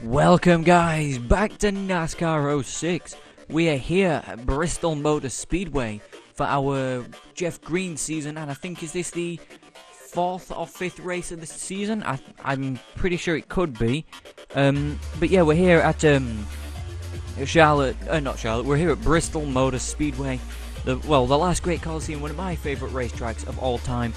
Welcome guys, back to NASCAR 06. We are here at Bristol Motorspeedway for our Jeff Green season, and I think is this the 4th or 5th race of the season? I'm pretty sure it could be. But yeah, we're here at we're here at Bristol Motorspeedway. The last great Coliseum, one of my favourite racetracks of all time.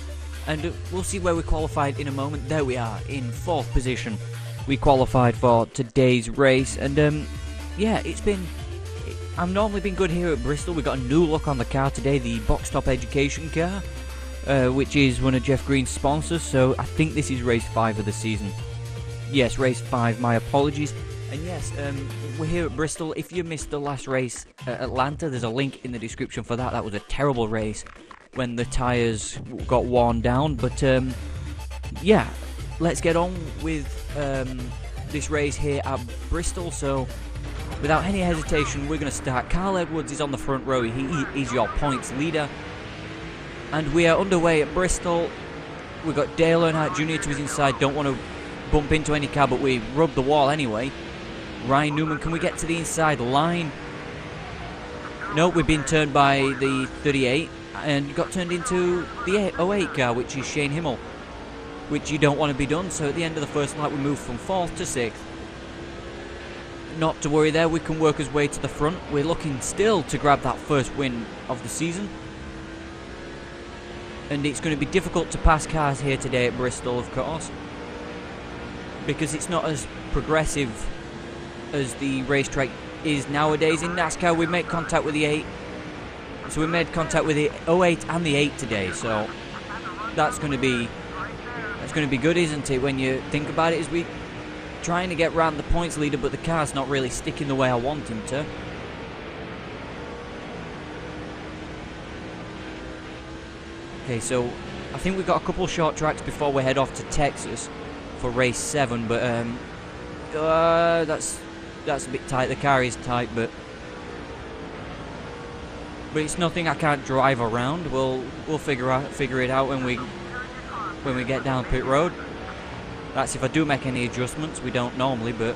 And we'll see where we qualified in a moment. There we are, in 4th position. We qualified for today's race, and yeah, I've normally been good here at Bristol. We got a new look on the car today, the Box Top Education car, which is one of Jeff Green's sponsors. So I think this is race 5 of the season. Yes, race 5. My apologies. And yes, we're here at Bristol. If you missed the last race at Atlanta, there's a link in the description for that. That was a terrible race when the tyres got worn down. But yeah, let's get on with this race here at Bristol. So without any hesitation, we're going to start. Carl Edwards is on the front row. He's your points leader. And we are underway at Bristol. We've got Dale Earnhardt Jr. to his inside. Don't want to bump into any car, but we rubbed the wall anyway. Ryan Newman, can we get to the inside line? No, we've been turned by the 38 and got turned into the 08 car, which is Shane Himmel, which you don't want to be done. So at the end of the first lap, we move from 4th to 6th. Not to worry there, we can work his way to the front. We're looking still to grab that first win of the season. And it's going to be difficult to pass cars here today at Bristol, of course, because it's not as progressive as the racetrack is nowadays. In NASCAR, we make contact with the 8. So we made contact with the 08 and the 8 today. So that's going to be good, isn't it? When you think about it, as we trying to get round the points leader, but the car's not really sticking the way I want him to. Okay, so I think we've got a couple short tracks before we head off to Texas for race 7, but that's a bit tight. The car is tight, but it's nothing I can't drive around. We'll figure it out when we get down pit road. That's if I do make any adjustments. We don't normally, but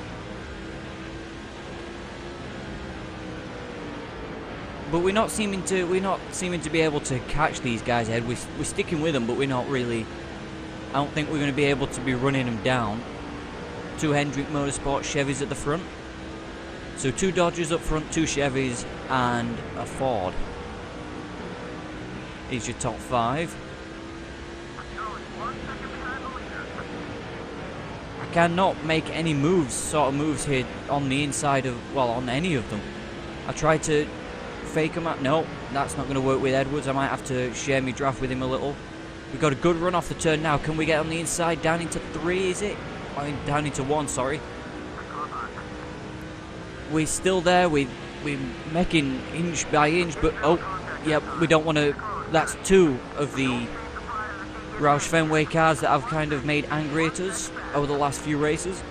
we're not seeming to be able to catch these guys ahead. We're sticking with them, but we're not really. I don't think we're going to be able to be running them down. 2 Hendrick Motorsport Chevys at the front. So 2 Dodgers up front, 2 Chevys, and a Ford is your top 5. I cannot make any sort of moves here on the inside of, on any of them. I tried to fake them out. No, that's not going to work with Edwards. I might have to share my draft with him a little. We've got a good run off the turn now. Can we get on the inside? Down into 3, is it? I mean, down into 1, sorry. We're still there. We're making inch by inch, but we don't want to. That's 2 of the Roush Fenway cars that have kind of made angry at us over the last few races.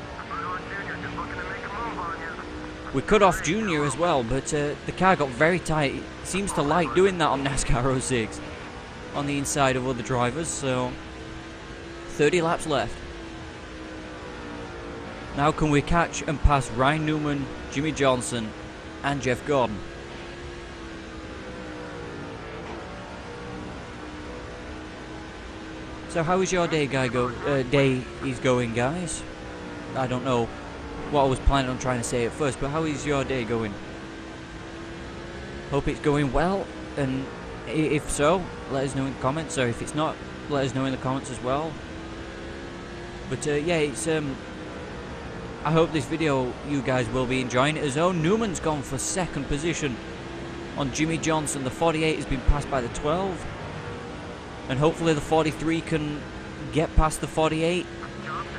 We cut off Junior as well, but the car got very tight. It seems to like doing that on NASCAR 06 on the inside of other drivers. So 30 laps left. Now can we catch and pass Ryan Newman, Jimmy Johnson, and Jeff Gordon? So how is your day is going, guys? I don't know what I was planning on trying to say at first, but how is your day going? Hope it's going well, and if so, let us know in the comments, or if it's not, let us know in the comments as well. But yeah, it's I hope this video you guys will be enjoying it as well. Newman's gone for 2nd position on Jimmy Johnson. The 48 has been passed by the 12. And hopefully the 43 can get past the 48.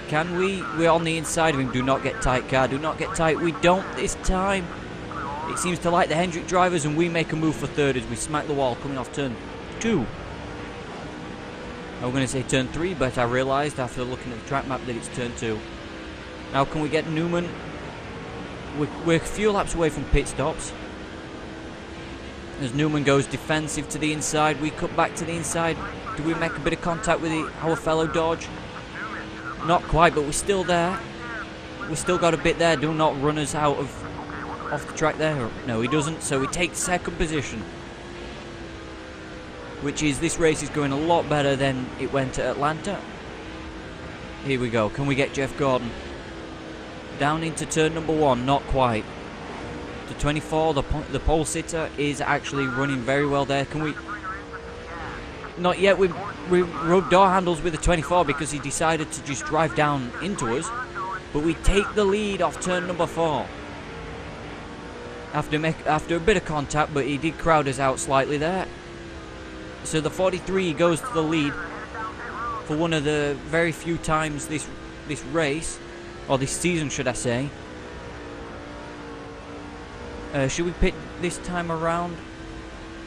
Can we? We're on the inside of him. Do not get tight, car. Do not get tight. We don't this time. It seems to like the Hendrick drivers, and we make a move for 3rd as we smack the wall coming off turn 2. I was going to say turn 3, but I realised after looking at the track map that it's turn 2. Now can we get Newman? We're a few laps away from pit stops. As Newman goes defensive to the inside, we cut back to the inside. Do we make a bit of contact with our fellow Dodge? Not quite, but we're still there. we still got a bit there. Do not run us out of off the track there. No, he doesn't. So we take second position, which is, this race is going a lot better than it went at Atlanta. Here we go. Can we get Jeff Gordon down into turn number 1? Not quite. The 24, the pole sitter, is actually running very well there. Can we? Not yet. We rubbed door handles with the 24 because he decided to just drive down into us. But we take the lead off turn number 4. After a bit of contact, but he did crowd us out slightly there. So the 43 goes to the lead for one of the very few times this race, or this season should I say. Should we pit this time around?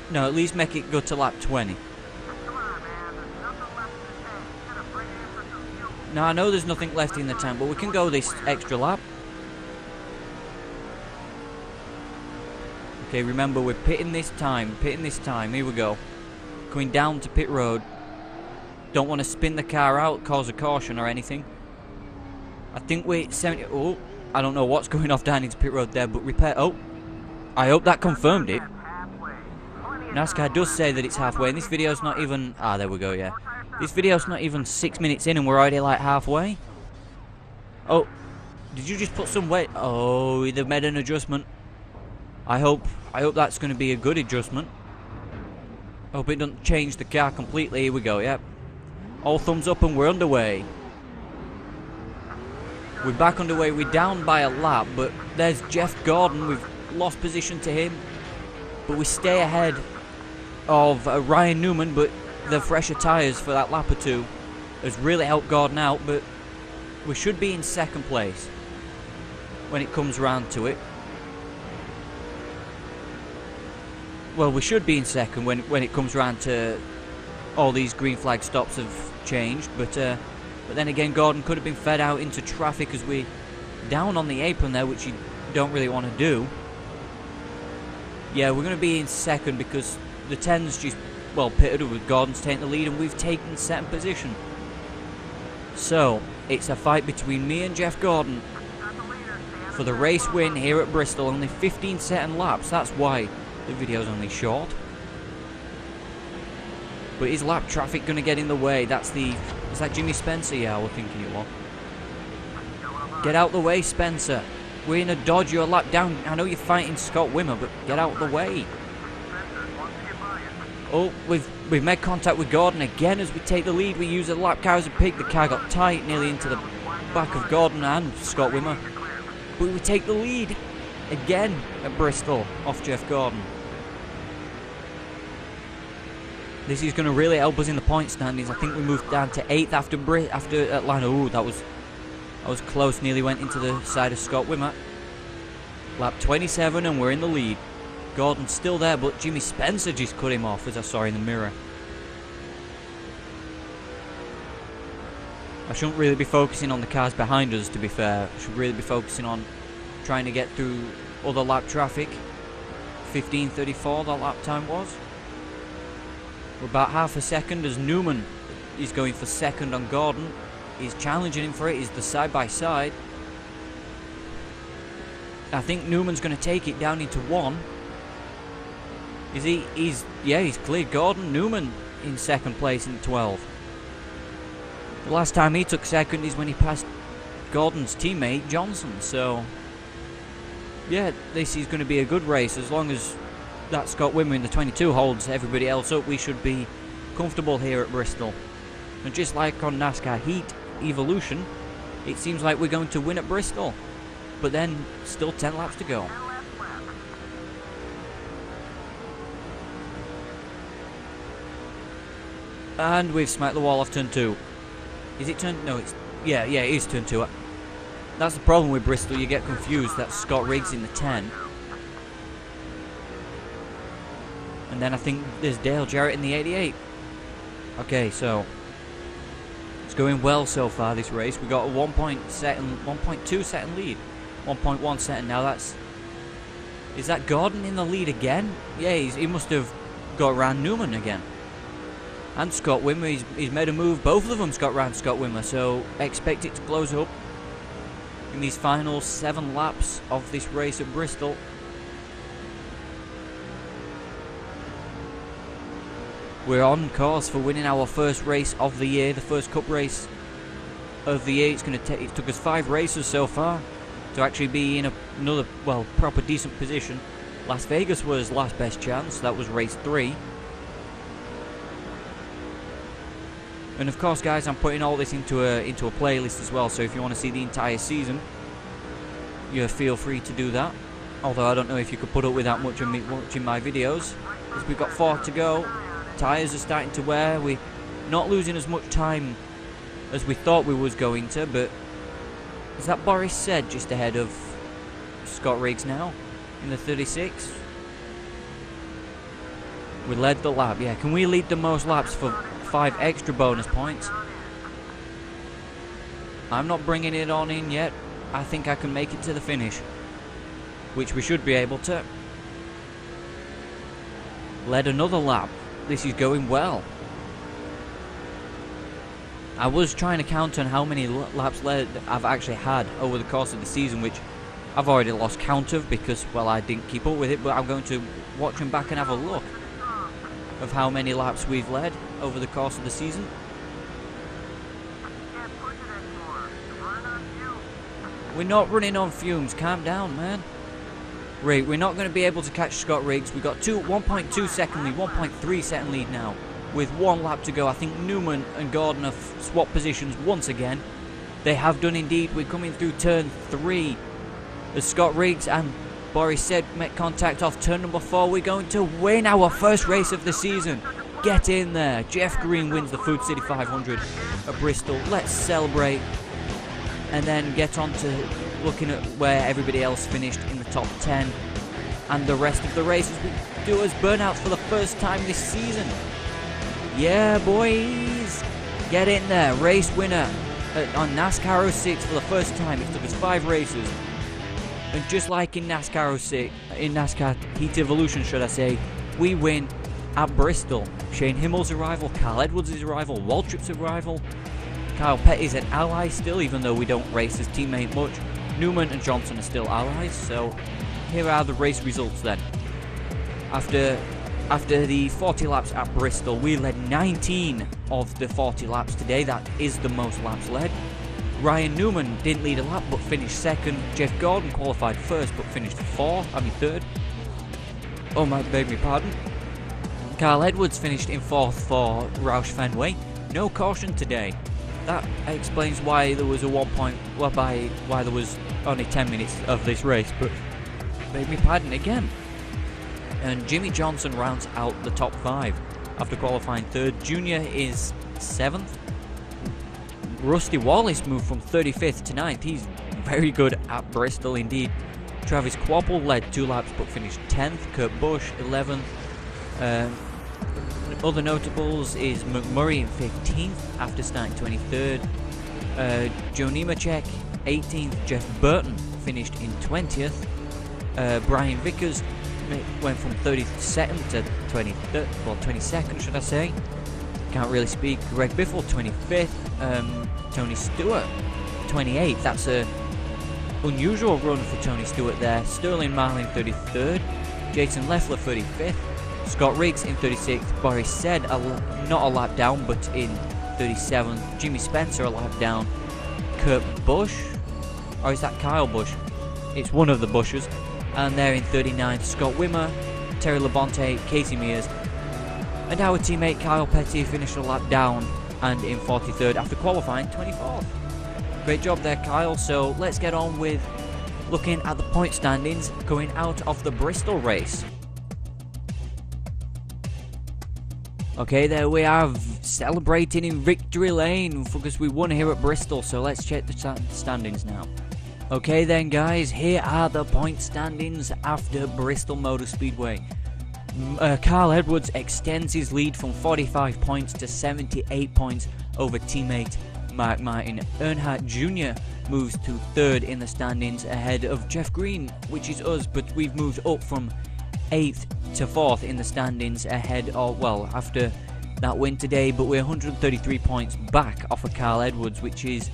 No, at least make it go to lap 20. Now I know there's nothing left in the tank, but we can go this extra lap. Okay, remember we're pitting this time, here we go. Going down to pit road. Don't want to spin the car out, cause a caution or anything. I think we're 70, oh, I don't know what's going off down into pit road there, but repair, oh, I hope that confirmed it. NASCAR does say that it's halfway, and this video's not even, there we go, yeah. This video's not even 6 minutes in and we're already like halfway. Oh, did you just put some weight? Oh, they've made an adjustment. I hope that's going to be a good adjustment. Hope it doesn't change the car completely. Here we go, yep. All thumbs up and we're underway. We're back underway. We're down by a lap, but there's Jeff Gordon. We've lost position to him, but we stay ahead of Ryan Newman, but the fresher tyres for that lap or two has really helped Gordon out, but we should be in second place when it comes round to it. Well, we should be in second when it comes round to all these green flag stops have changed, but then again, Gordon could have been fed out into traffic as we down on the apron there, which you don't really want to do. Yeah, we're going to be in second because the 10's just, well, pitted with Gordon's taking the lead and we've taken second position. So, it's a fight between me and Jeff Gordon for the race win here at Bristol. Only 15-second laps, that's why the video's only short. But is lap traffic going to get in the way? Is that Jimmy Spencer? Yeah, we're thinking it was. Get out the way, Spencer. We're in a Dodge, you're a lap down. I know you're fighting Scott Wimmer, but get out the way. Oh, we've made contact with Gordon again as we take the lead. We use the lap car as a pig. The car got tight nearly into the back of Gordon and Scott Wimmer. But we take the lead again at Bristol off Jeff Gordon. This is going to really help us in the point standings. I think we moved down to 8th after Atlanta. Ooh, that was close. Nearly went into the side of Scott Wimmer. Lap 27 and we're in the lead. Gordon's still there, but Jimmy Spencer just cut him off, as I saw in the mirror. I shouldn't really be focusing on the cars behind us, to be fair. I should really be focusing on trying to get through other lap traffic. 15:34 that lap time was. We're about half a second as Newman is going for second on Gordon. He's challenging him for it. He's the side-by-side. I think Newman's going to take it down into 1. Is he? Yeah, he's cleared Gordon. Newman in second place in 12. The last time he took second is when he passed Gordon's teammate Johnson. So, yeah, this is going to be a good race as long as that Scott Wimmer in the 22 holds everybody else up. We should be comfortable here at Bristol. And just like on NASCAR Heat Evolution, it seems like we're going to win at Bristol. But then, still 10 laps to go. And we've smacked the wall off turn 2. Is it turn... No, it's... Yeah, it is turn 2. That's the problem with Bristol. You get confused. That's Scott Riggs in the 10. And then I think there's Dale Jarrett in the 88. Okay, so... It's going well so far, this race. We got a 1.2 second lead. 1.1 second now. That's... Is that Gordon in the lead again? Yeah, he must have got around Newman again. And Scott Wimmer, he's made a move. Both of them's got round Scott Wimmer, so expect it to close up. in these final 7 laps of this race at Bristol. We're on course for winning our first race of the year, the first cup race of the year. It took us 5 races so far to actually be in another, well, proper decent position. Las Vegas was last best chance, that was race 3. And of course, guys, I'm putting all this into a playlist as well, so if you want to see the entire season, you feel free to do that. Although I don't know if you could put up with that much of me watching my videos, because we've got 4 to go. Tyres are starting to wear. We're not losing as much time as we thought we was going to, but is that Boris said just ahead of Scott Riggs now in the 36? We led the lap. Yeah, can we lead the most laps for 5 extra bonus points? I'm not bringing it on in yet. I think I can make it to the finish, which we should be able to. Led another lap. This is going well. I was trying to count on how many laps led I've actually had over the course of the season, which I've already lost count of because, well, I didn't keep up with it, but I'm going to watch them back and have a look of how many laps we've led over the course of the season. We're not running on fumes. Calm down, man. Right, we're not going to be able to catch Scott Riggs. We've got 1.2 second lead, 1.3 second lead now, with 1 lap to go. I think Newman and Gordon have swapped positions once again. They have done indeed. We're coming through turn 3 as Scott Riggs and Boris said met contact off turn number 4. We're going to win our first race of the season. Get in there. Jeff Green wins the Food City 500 at Bristol. Let's celebrate and then get on to looking at where everybody else finished in the top 10 and the rest of the races. We do as burnouts for the first time this season. Yeah, boys, get in there. Race winner on NASCAR 06 for the first time. It took us 5 races, and just like in NASCAR 06, in NASCAR Heat Evolution, should I say, we win at Bristol. Shane Himmel's arrival, Carl Edwards' arrival, Waltrip's arrival. Kyle Petty's an ally still, even though we don't race as teammate much. Newman and Johnson are still allies, so here are the race results then. After the 40 laps at Bristol, we led 19 of the 40 laps today. That is the most laps led. Ryan Newman didn't lead a lap but finished 2nd. Jeff Gordon qualified 1st but finished 3rd. Oh my, beg me pardon. Carl Edwards finished in 4th for Roush Fenway. No caution today. That explains why there was a why there was only 10 minutes of this race, but beg me pardon again. And Jimmy Johnson rounds out the top 5 after qualifying 3rd. Junior is 7th. Rusty Wallace moved from 35th to 9th. He's very good at Bristol indeed. Travis Quapple led 2 laps but finished 10th. Kurt Busch 11th. Other notables is McMurray in 15th after starting 23rd. Joe Nemechek 18th. Jeff Burton finished in 20th. Brian Vickers went from 32nd to 23rd, well 22nd should I say. Can't really speak. Greg Biffle 25th. Tony Stewart 28th. That's a unusual run for Tony Stewart there. Sterling Marlin 33rd. Jason Leffler 35th. Scott Riggs in 36th. Boris said not a lap down, but in 37th. Jimmy Spencer a lap down. Kurt Busch, or is that Kyle Busch? It's one of the Bushes. And they're in 39th. Scott Wimmer, Terry Labonte, Casey Mears, and our teammate Kyle Petty finished a lap down and in 43rd after qualifying 24th. Great job there, Kyle. So let's get on with looking at the point standings going out of the Bristol race. Okay, there we are, celebrating in victory lane because we won here at Bristol. So let's check the standings now. Okay then, guys, here are the point standings after Bristol Motorspeedway. Carl Edwards extends his lead from 45 points to 78 points over teammate Mark Martin. Earnhardt Jr. moves to 3rd in the standings ahead of Jeff Green, which is us, but we've moved up from 8th to 4th in the standings ahead of, well, after that win today, but we're 133 points back off of Carl Edwards, which is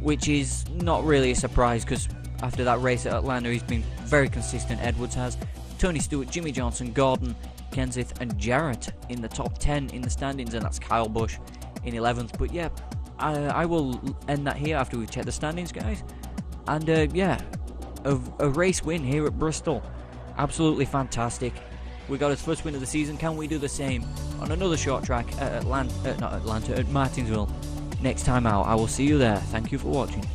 which is not really a surprise because after that race at Atlanta, he's been very consistent. Edwards has. Tony Stewart, Jimmy Johnson, Gordon, Kenseth, and Jarrett in the top 10 in the standings, and that's Kyle Busch in 11th. But yeah, I will end that here after we check the standings, guys. And yeah, a race win here at Bristol. Absolutely fantastic. We got his first win of the season. Can we do the same on another short track at at Martinsville next time out? I will see you there. Thank you for watching.